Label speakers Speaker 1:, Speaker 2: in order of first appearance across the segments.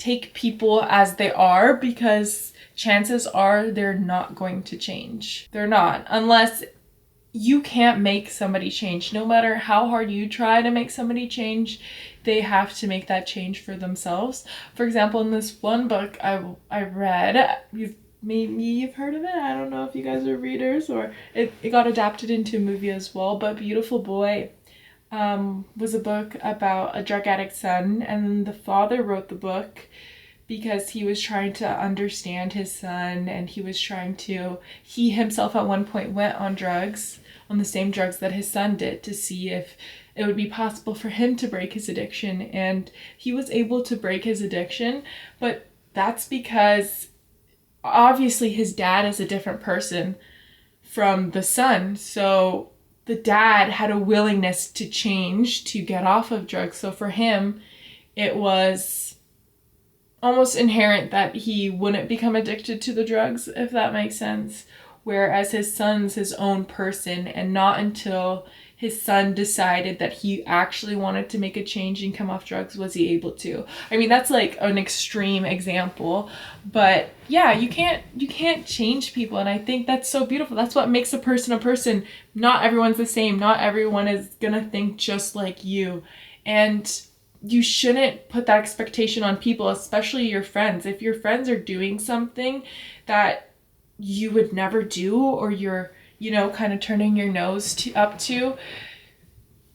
Speaker 1: take people as they are, because chances are they're not going to change. They're not, unless you can't make somebody change. No matter how hard you try to make somebody change, they have to make that change for themselves. For example, in this one book I read, maybe you've heard of it. I don't know if you guys are readers, or it got adapted into a movie as well, but Beautiful Boy was a book about a drug addict son, and the father wrote the book because he was trying to understand his son, and he himself at one point went on drugs, on the same drugs that his son did, to see if it would be possible for him to break his addiction. And he was able to break his addiction, but that's because obviously his dad is a different person from the son. So the dad had a willingness to change, to get off of drugs. So for him, it was almost inherent that he wouldn't become addicted to the drugs, if that makes sense. Whereas his son's his own person, and not until his son decided that he actually wanted to make a change and come off drugs was he able to. I mean, that's like an extreme example, but yeah, you can't change people, and I think that's so beautiful. That's what makes a person a person. Not everyone's the same. Not everyone is gonna think just like you, and you shouldn't put that expectation on people, especially your friends. If your friends are doing something that you would never do, or you're, kind of turning your nose up to,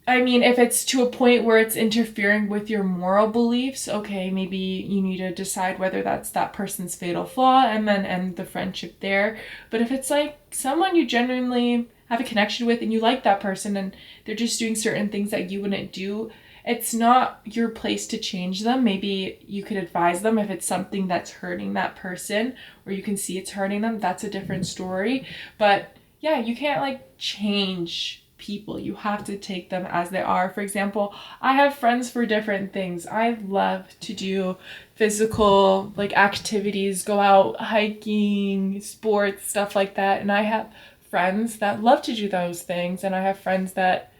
Speaker 1: I mean, if it's to a point where it's interfering with your moral beliefs, okay, maybe you need to decide whether that's that person's fatal flaw and then end the friendship there. But if it's like someone you genuinely have a connection with and you like that person and they're just doing certain things that you wouldn't do, it's not your place to change them. Maybe you could advise them if it's something that's hurting that person, or you can see it's hurting them. That's a different story. But yeah, you can't change people. You have to take them as they are. For example, I have friends for different things. I love to do physical activities, go out hiking, sports, stuff like that. And I have friends that love to do those things, and I have friends that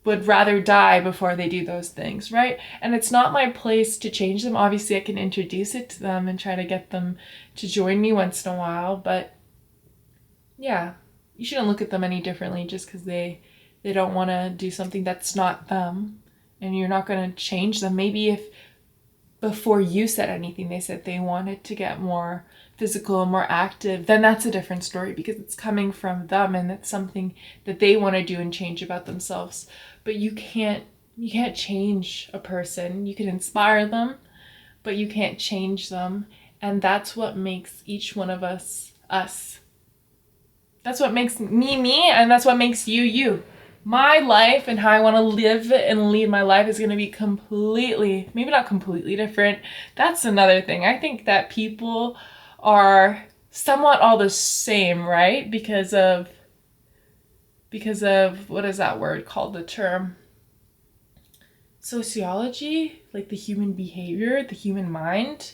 Speaker 1: would rather die before they do those things, right? And it's not my place to change them. Obviously, I can introduce it to them and try to get them to join me once in a while, but yeah, you shouldn't look at them any differently just because they don't want to do something that's not them, and you're not going to change them. Maybe if before you said anything, they said they wanted to get more physical and more active, then that's a different story, because it's coming from them and it's something that they want to do and change about themselves. But you can't change a person. You can inspire them, but you can't change them. And that's what makes each one of us us. That's what makes me, and that's what makes you. My life and how I want to live and lead my life is going to be completely, maybe not completely different. That's another thing. I think that people are somewhat all the same, right? Because of what is that word called, the term? Sociology, the human behavior, the human mind.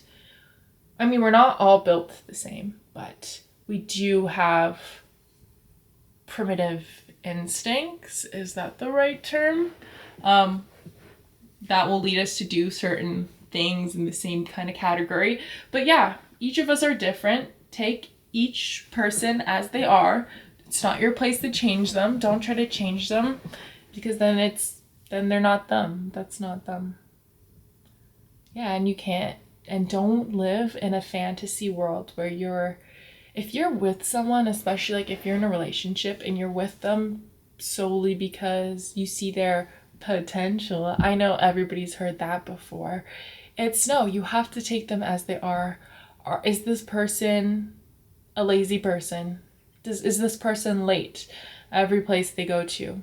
Speaker 1: I mean, we're not all built the same, but we do have primitive instincts. Is that the right term? That will lead us to do certain things in the same kind of category. But yeah, each of us are different. Take each person as they are. It's not your place to change them. Don't try to change them, because then they're not them. That's not them. Yeah, and you can't. And don't live in a fantasy world where if you're with someone, especially if you're in a relationship and you're with them solely because you see their potential. I know everybody's heard that before. No, you have to take them as they are. Is this person a lazy person? Is this person late every place they go to?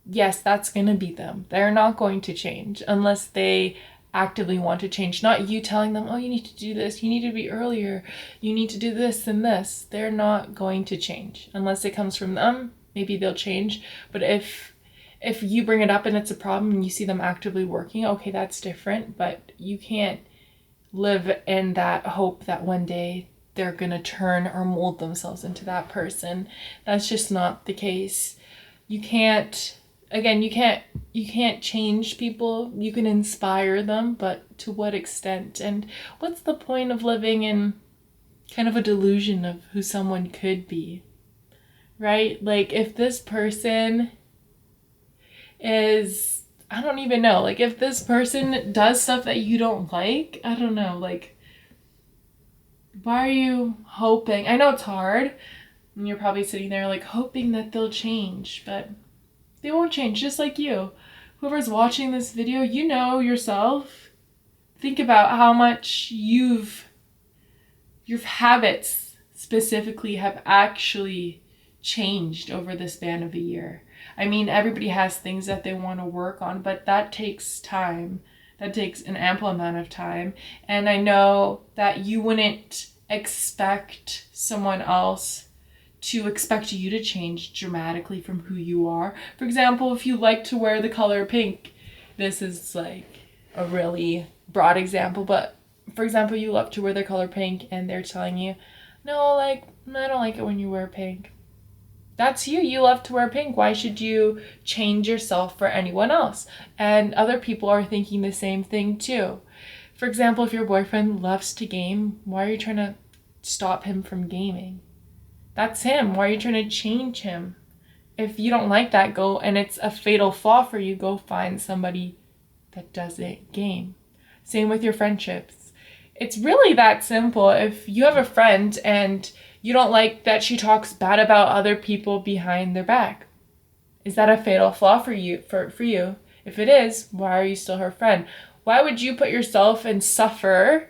Speaker 1: Yes, that's going to be them. They're not going to change unless they actively want to change. Not you telling them, oh, you need to do this, you need to be earlier, you need to do this and this. They're not going to change unless it comes from them. Maybe they'll change. But if you bring it up and it's a problem and you see them actively working, okay, that's different. But you can't live in that hope that one day they're going to turn or mold themselves into that person. That's just not the case. You can't again, you can't change people. You can inspire them, but to what extent? And what's the point of living in kind of a delusion of who someone could be? Right? Like, if this person is, I don't even know, like, if this person does stuff that you don't like, I don't know, like, why are you hoping? I know it's hard, and you're probably sitting there, like, hoping that they'll change, but they won't change, just like you. Whoever's watching this video, you know yourself. Think about how much your habits specifically have actually changed over the span of a year. I mean, everybody has things that they want to work on, but that takes time. That takes an ample amount of time. And I know that you wouldn't expect someone else to expect you to change dramatically from who you are. For example, if you like to wear the color pink, this is like a really broad example, but for example, you love to wear the color pink and they're telling you, no, like, I don't like it when you wear pink. That's you. You love to wear pink. Why should you change yourself for anyone else? And other people are thinking the same thing too. For example, if your boyfriend loves to game, why are you trying to stop him from gaming? That's him. Why are you trying to change him? If you don't like that, go, and it's a fatal flaw for you, go find somebody that doesn't game. Same with your friendships. It's really that simple. If you have a friend and you don't like that she talks bad about other people behind their back, is that a fatal flaw for you? For you? If it is, why are you still her friend? Why would you put yourself and suffer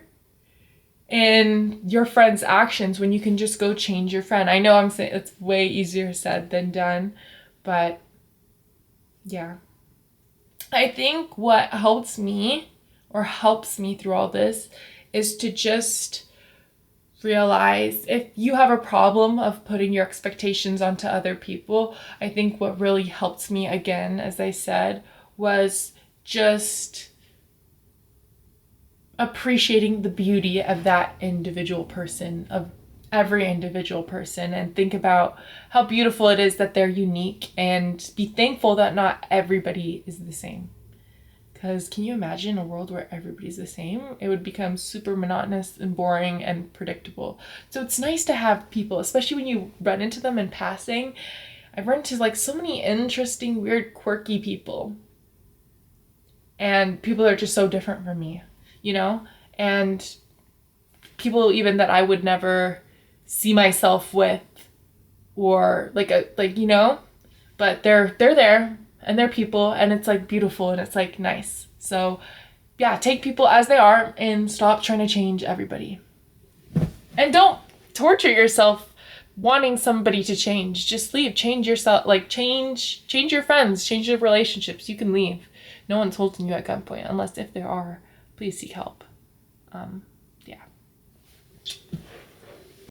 Speaker 1: in your friend's actions when you can just go change your friend? I know I'm saying it's way easier said than done, but yeah. I think what helps me through all this is to just realize if you have a problem of putting your expectations onto other people. I think what really helped me, again, as I said, was just appreciating the beauty of that individual person, of every individual person, and think about how beautiful it is that they're unique, and be thankful that not everybody is the same. Because can you imagine a world where everybody's the same? It would become super monotonous and boring and predictable. So it's nice to have people, especially when you run into them in passing. I've run into like so many interesting, weird, quirky people. And people are just so different from me, you know? And people even that I would never see myself with, or like you know, but they're there. And they're people, and it's like beautiful, and it's like nice. So yeah, take people as they are and stop trying to change everybody. And don't torture yourself wanting somebody to change. Just leave. Change yourself. Like change your friends, change your relationships. You can leave. No one's holding you at gunpoint, unless if there are, please seek help. Yeah.